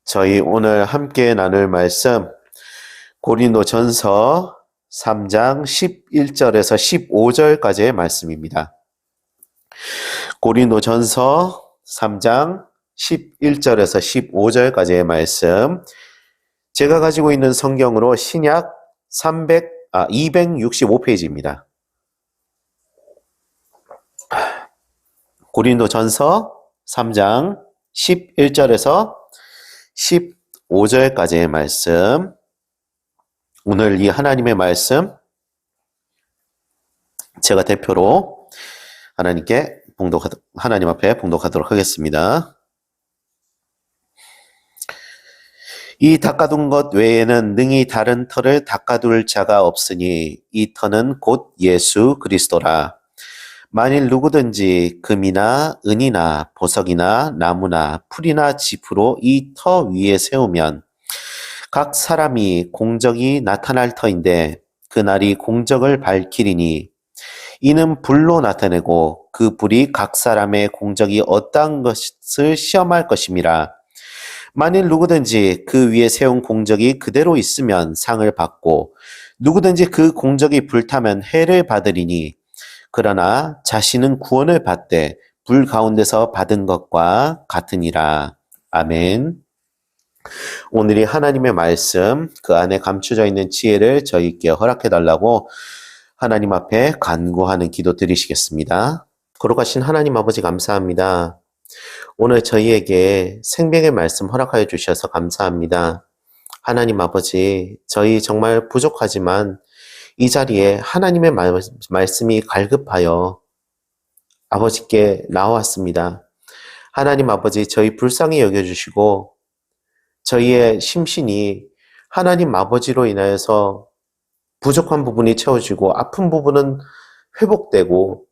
저희 오늘 함께 나눌 말씀 고린도전서 3장 11절에서 15절까지의 말씀입니다. 고린도전서 3장 11절에서 15절까지의 말씀, 제가 가지고 있는 성경으로 신약 265페이지입니다. 고린도전서 3장 11절에서 15절까지의 말씀, 오늘 이 하나님의 말씀 제가 대표로 하나님 앞에 봉독하도록 하겠습니다. 이 닦아둔 것 외에는 능히 다른 터를 닦아둘 자가 없으니 이 터는 곧 예수 그리스도라. 만일 누구든지 금이나 은이나 보석이나 나무나 풀이나 짚으로 이 터 위에 세우면 각 사람이 공적이 나타날 터인데 그날이 공적을 밝히리니 이는 불로 나타내고 그 불이 각 사람의 공적이 어떠한 것을 시험할 것임이라. 만일 누구든지 그 위에 세운 공적이 그대로 있으면 상을 받고 누구든지 그 공적이 불타면 해를 받으리니 그러나 자신은 구원을 받되 불 가운데서 받은 것과 같으니라. 아멘. 오늘이 하나님의 말씀, 그 안에 감춰져 있는 지혜를 저희께 허락해달라고 하나님 앞에 간구하는 기도 드리시겠습니다. 거룩하신 하나님 아버지 감사합니다. 오늘 저희에게 생명의 말씀 허락하여 주셔서 감사합니다. 하나님 아버지, 저희 정말 부족하지만 이 자리에 하나님의 말씀이 갈급하여 아버지께 나왔습니다. 하나님 아버지, 저희 불쌍히 여겨주시고 저희의 심신이 하나님 아버지로 인하여서 부족한 부분이 채워지고 아픈 부분은 회복되고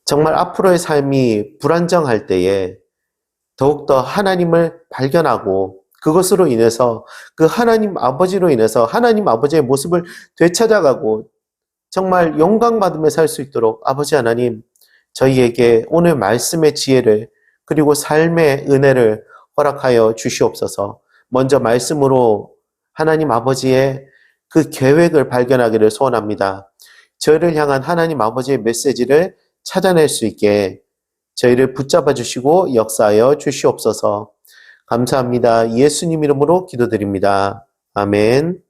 정말 앞으로의 삶이 불안정할 때에 더욱더 하나님을 발견하고 그것으로 인해서 그 하나님 아버지로 인해서 하나님 아버지의 모습을 되찾아가고 정말 영광받으며 살 수 있도록 아버지 하나님, 저희에게 오늘 말씀의 지혜를 그리고 삶의 은혜를 허락하여 주시옵소서. 먼저 말씀으로 하나님 아버지의 그 계획을 발견하기를 소원합니다. 저희를 향한 하나님 아버지의 메시지를 찾아낼 수 있게 저희를 붙잡아 주시고 역사하여 주시옵소서. 감사합니다. 예수님 이름으로 기도드립니다. 아멘.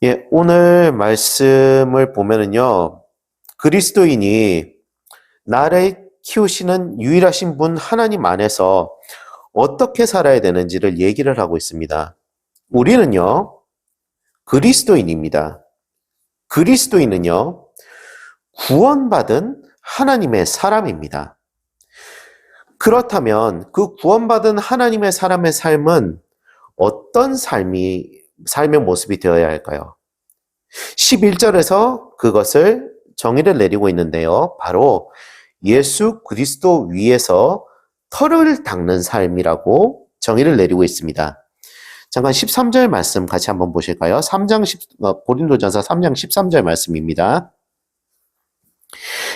예, 오늘 말씀을 보면은요, 그리스도인이 나를 키우시는 유일하신 분 하나님 안에서 어떻게 살아야 되는지를 얘기를 하고 있습니다. 우리는요, 그리스도인입니다. 그리스도인은요, 구원받은 하나님의 사람입니다. 그렇다면 그 구원받은 하나님의 사람의 삶은 어떤 삶의 모습이 되어야 할까요? 11절에서 그것을 정의를 내리고 있는데요. 바로 예수 그리스도 위에서 터를 닦는 삶이라고 정의를 내리고 있습니다. 잠깐 13절 말씀 같이 한번 보실까요? 고린도전서 3장 13절 말씀입니다.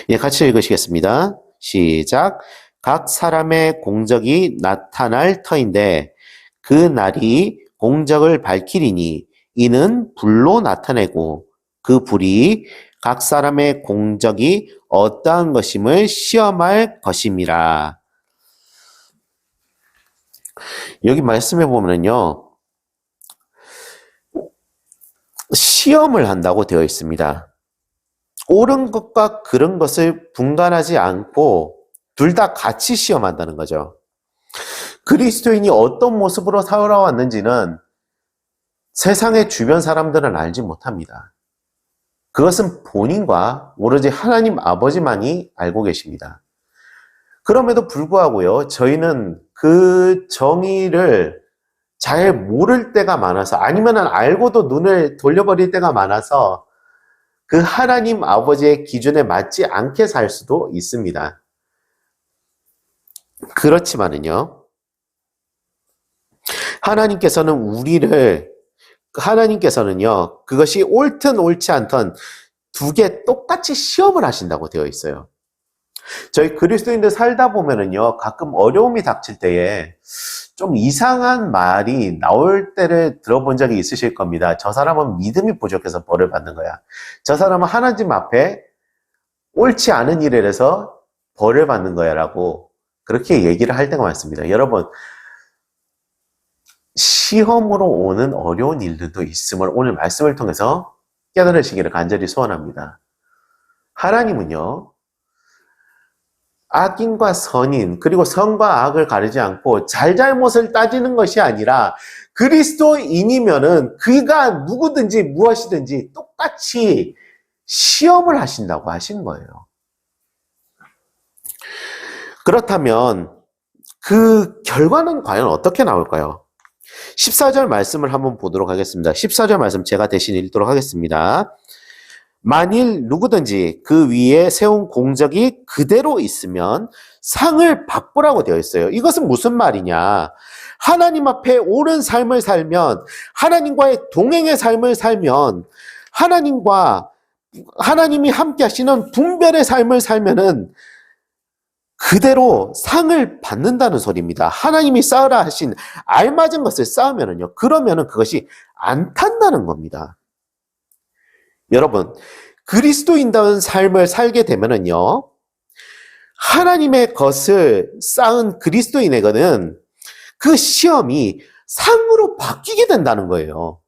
예, 같이 읽으시겠습니다. 시작. 각 사람의 공적이 나타날 터인데 그 날이 공적을 밝히리니 이는 불로 나타내고 그 불이 각 사람의 공적이 어떠한 것임을 시험할 것임이라. 여기 말씀해 보면요, 시험을 한다고 되어 있습니다. 옳은 것과 그른 것을 분간하지 않고 둘 다 같이 시험한다는 거죠. 그리스도인이 어떤 모습으로 살아왔는지는 세상의 주변 사람들은 알지 못합니다. 그것은 본인과 오로지 하나님 아버지만이 알고 계십니다. 그럼에도 불구하고요, 저희는 그 정의를 잘 모를 때가 많아서, 아니면 알고도 눈을 돌려버릴 때가 많아서 그 하나님 아버지의 기준에 맞지 않게 살 수도 있습니다. 그렇지만은요, 하나님께서는요, 그것이 옳든 옳지 않든 두 개 똑같이 시험을 하신다고 되어 있어요. 저희 그리스도인들 살다 보면은요, 가끔 어려움이 닥칠 때에 좀 이상한 말이 나올 때를 들어본 적이 있으실 겁니다. 저 사람은 믿음이 부족해서 벌을 받는 거야. 저 사람은 하나님 앞에 옳지 않은 일을 해서 벌을 받는 거야 라고 그렇게 얘기를 할 때가 많습니다. 여러분, 시험으로 오는 어려운 일들도 있음을 오늘 말씀을 통해서 깨달으시기를 간절히 소원합니다. 하나님은요, 악인과 선인, 그리고 선과 악을 가리지 않고 잘잘못을 따지는 것이 아니라 그리스도인이면은 그가 누구든지 무엇이든지 똑같이 시험을 하신다고 하신 거예요. 그렇다면 그 결과는 과연 어떻게 나올까요? 14절 말씀을 한번 보도록 하겠습니다. 14절 말씀 제가 대신 읽도록 하겠습니다. 만일 누구든지 그 위에 세운 공적이 그대로 있으면 상을 바꾸라고 되어 있어요. 이것은 무슨 말이냐? 하나님 앞에 옳은 삶을 살면, 하나님과의 동행의 삶을 살면, 하나님이 함께 하시는 분별의 삶을 살면은 그대로 상을 받는다는 소리입니다. 하나님이 쌓으라 하신 알맞은 것을 쌓으면은요, 그러면은 그것이 안 탄다는 겁니다. 여러분, 그리스도인다운 삶을 살게 되면은요, 하나님의 것을 쌓은 그리스도인에게는 그 시험이 상으로 바뀌게 된다는 거예요.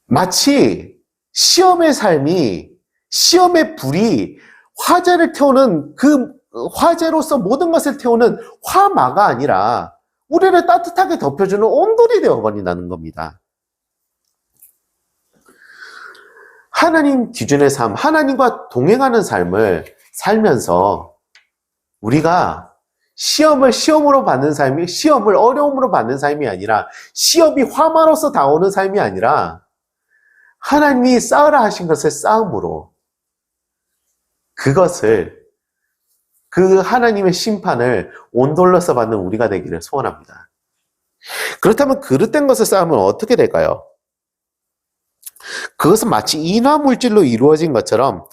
마치 시험의 삶이, 시험의 불이 화재를 태우는 그 화재로서 모든 것을 태우는 화마가 아니라 우리를 따뜻하게 덮여주는 온돌이 되어버린다는 겁니다. 하나님 기준의 삶, 하나님과 동행하는 삶을 살면서 우리가 시험을 받는 삶이, 시험을 어려움으로 받는 삶이 아니라, 시험이 화마로서 다오는 삶이 아니라, 하나님이 쌓으라 하신 것을 쌓음으로 그것을, 그 하나님의 심판을 온돌로서 받는 우리가 되기를 소원합니다. 그렇다면 그릇된 것을 쌓으면 어떻게 될까요? 그것은 마치 인화물질로 이루어진 것처럼,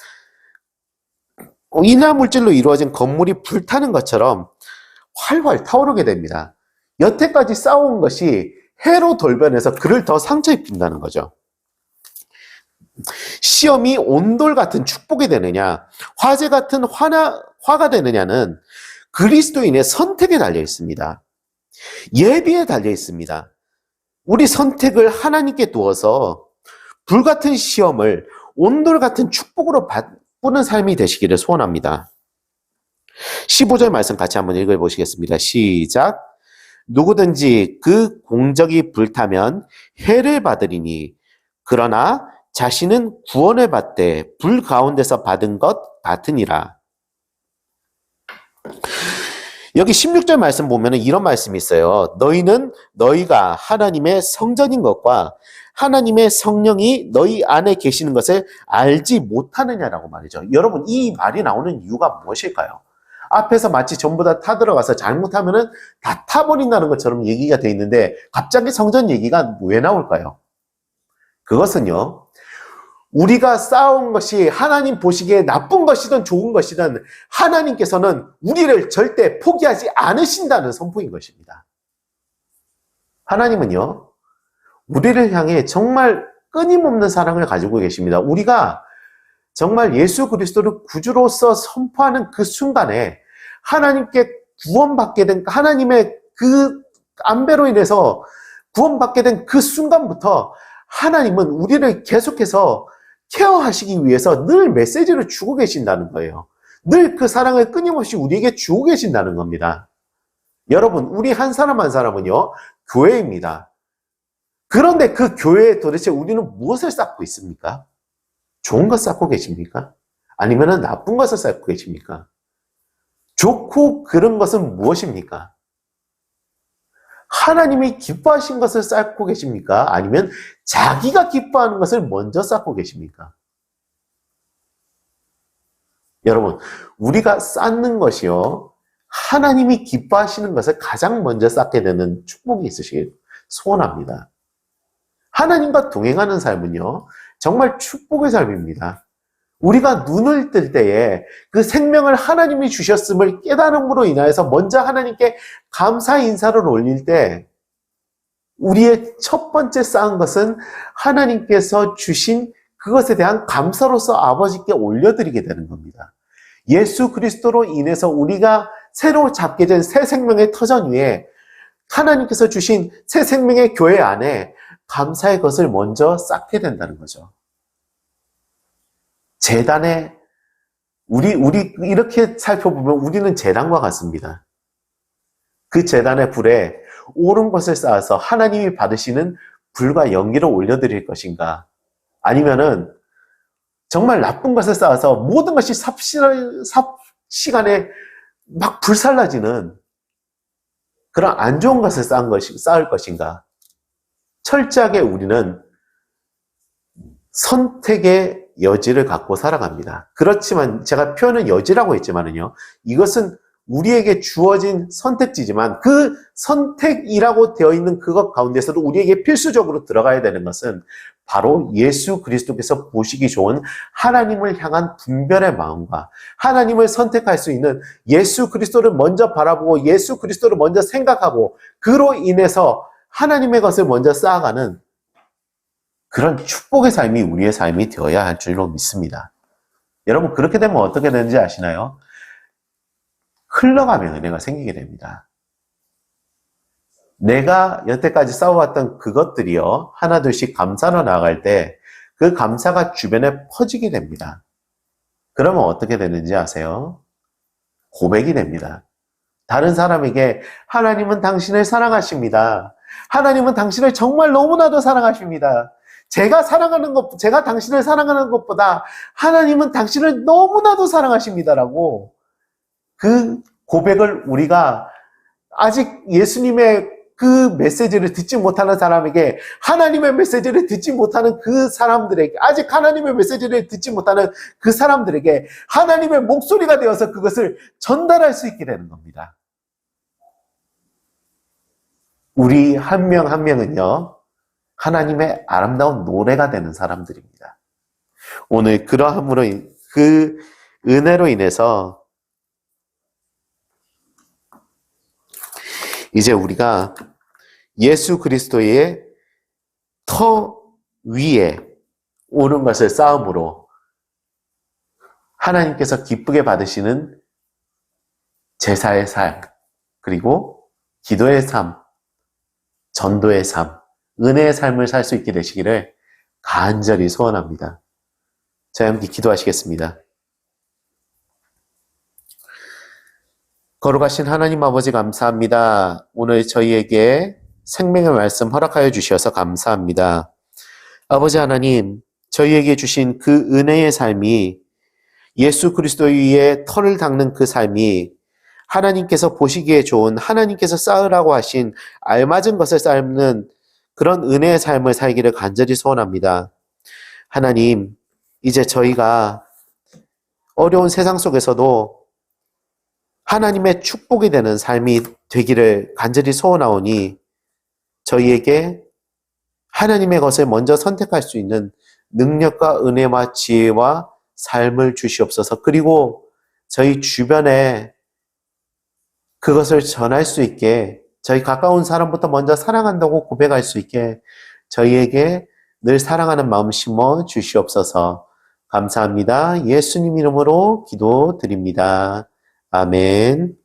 인화물질로 이루어진 건물이 불타는 것처럼 활활 타오르게 됩니다. 여태까지 쌓아온 것이 해로 돌변해서 그를 더 상처 입힌다는 거죠. 시험이 온돌 같은 축복이 되느냐, 화재 같은 화가 되느냐는 그리스도인의 선택에 달려 있습니다. 예비에 달려 있습니다. 우리 선택을 하나님께 두어서 불같은 시험을 온돌 같은 축복으로 바꾸는 삶이 되시기를 소원합니다. 15절 말씀 같이 한번 읽어보시겠습니다. 시작. 누구든지 그 공적이 불타면 해를 받으리니 그러나 자신은 구원을 받되 불 가운데서 받은 것 같으니라. 여기 16절 말씀 보면 이런 말씀이 있어요. 너희가 하나님의 성전인 것과 하나님의 성령이 너희 안에 계시는 것을 알지 못하느냐라고 말이죠. 여러분, 이 말이 나오는 이유가 무엇일까요? 앞에서 마치 전부 다 타들어가서 잘못하면은 다 타버린다는 것처럼 얘기가 돼 있는데 갑자기 성전 얘기가 왜 나올까요? 그것은요, 우리가 쌓아온 것이 하나님 보시기에 나쁜 것이든 좋은 것이든 하나님께서는 우리를 절대 포기하지 않으신다는 선포인 것입니다. 하나님은요, 우리를 향해 정말 끊임없는 사랑을 가지고 계십니다. 우리가 정말 예수 그리스도를 구주로서 선포하는 그 순간에 하나님께 구원받게 된, 하나님의 그 안배로 인해서 구원받게 된 그 순간부터 하나님은 우리를 계속해서 케어하시기 위해서 늘 메시지를 주고 계신다는 거예요. 늘 그 사랑을 끊임없이 우리에게 주고 계신다는 겁니다. 여러분, 우리 한 사람 한 사람은요, 교회입니다. 그런데 그 교회에 도대체 우리는 무엇을 쌓고 있습니까? 좋은 것 쌓고 계십니까? 아니면 나쁜 것을 쌓고 계십니까? 좋고 그런 것은 무엇입니까? 하나님이 기뻐하신 것을 쌓고 계십니까? 아니면 자기가 기뻐하는 것을 먼저 쌓고 계십니까? 여러분, 우리가 쌓는 것이요, 하나님이 기뻐하시는 것을 가장 먼저 쌓게 되는 축복이 있으시길 소원합니다. 하나님과 동행하는 삶은요, 정말 축복의 삶입니다. 우리가 눈을 뜰 때에 그 생명을 하나님이 주셨음을 깨달음으로 인하여서 먼저 하나님께 감사 인사를 올릴 때 우리의 첫 번째 쌓은 것은 하나님께서 주신 그것에 대한 감사로서 아버지께 올려드리게 되는 겁니다. 예수 그리스도로 인해서 우리가 새로 잡게 된 새 생명의 터전 위에 하나님께서 주신 새 생명의 교회 안에 감사의 것을 먼저 쌓게 된다는 거죠. 제단에 우리 이렇게 살펴보면 우리는 제단과 같습니다. 그 제단의 불에 옳은 것을 쌓아서 하나님이 받으시는 불과 연기를 올려드릴 것인가? 아니면은 정말 나쁜 것을 쌓아서 모든 것이 삽시간에 막 불살라지는 그런 안 좋은 것을 쌓을 것인가? 철저하게 우리는 선택의 여지를 갖고 살아갑니다. 그렇지만 제가 표현은 여지라고 했지만은요, 이것은 우리에게 주어진 선택지지만 그 선택이라고 되어 있는 그것 가운데서도 우리에게 필수적으로 들어가야 되는 것은 바로 예수 그리스도께서 보시기 좋은 하나님을 향한 분별의 마음과 하나님을 선택할 수 있는 예수 그리스도를 먼저 바라보고 예수 그리스도를 먼저 생각하고 그로 인해서 하나님의 것을 먼저 쌓아가는 그런 축복의 삶이 우리의 삶이 되어야 할 줄로 믿습니다. 여러분, 그렇게 되면 어떻게 되는지 아시나요? 흘러가면 은혜가 생기게 됩니다. 내가 여태까지 쌓아왔던 그것들이요, 하나둘씩 감사로 나아갈 때 그 감사가 주변에 퍼지게 됩니다. 그러면 어떻게 되는지 아세요? 고백이 됩니다. 다른 사람에게 하나님은 당신을 사랑하십니다. 하나님은 당신을 정말 너무나도 사랑하십니다. 제가 당신을 사랑하는 것보다 하나님은 당신을 너무나도 사랑하십니다라고 그 고백을 우리가 아직 예수님의 그 메시지를 듣지 못하는 사람에게 하나님의 메시지를 듣지 못하는 그 사람들에게 아직 하나님의 메시지를 듣지 못하는 그 사람들에게 하나님의 목소리가 되어서 그것을 전달할 수 있게 되는 겁니다. 우리 한 명 한 명은요, 하나님의 아름다운 노래가 되는 사람들입니다. 오늘 그러함으로 그 은혜로 인해서 이제 우리가 예수 그리스도의 터 위에 오는 것을 쌓음으로 하나님께서 기쁘게 받으시는 제사의 삶, 그리고 기도의 삶, 전도의 삶, 은혜의 삶을 살 수 있게 되시기를 간절히 소원합니다. 자, 함께 기도하시겠습니다. 거룩하신 하나님 아버지 감사합니다. 오늘 저희에게 생명의 말씀 허락하여 주셔서 감사합니다. 아버지 하나님, 저희에게 주신 그 은혜의 삶이 예수 그리스도 위에 털을 닦는 그 삶이 하나님께서 보시기에 좋은 하나님께서 쌓으라고 하신 알맞은 것을 쌓는 그런 은혜의 삶을 살기를 간절히 소원합니다. 하나님, 이제 저희가 어려운 세상 속에서도 하나님의 축복이 되는 삶이 되기를 간절히 소원하오니 저희에게 하나님의 것을 먼저 선택할 수 있는 능력과 은혜와 지혜와 삶을 주시옵소서. 그리고 저희 주변에 그것을 전할 수 있게 저희 가까운 사람부터 먼저 사랑한다고 고백할 수 있게 저희에게 늘 사랑하는 마음 심어 주시옵소서. 감사합니다. 예수님 이름으로 기도드립니다. 아멘.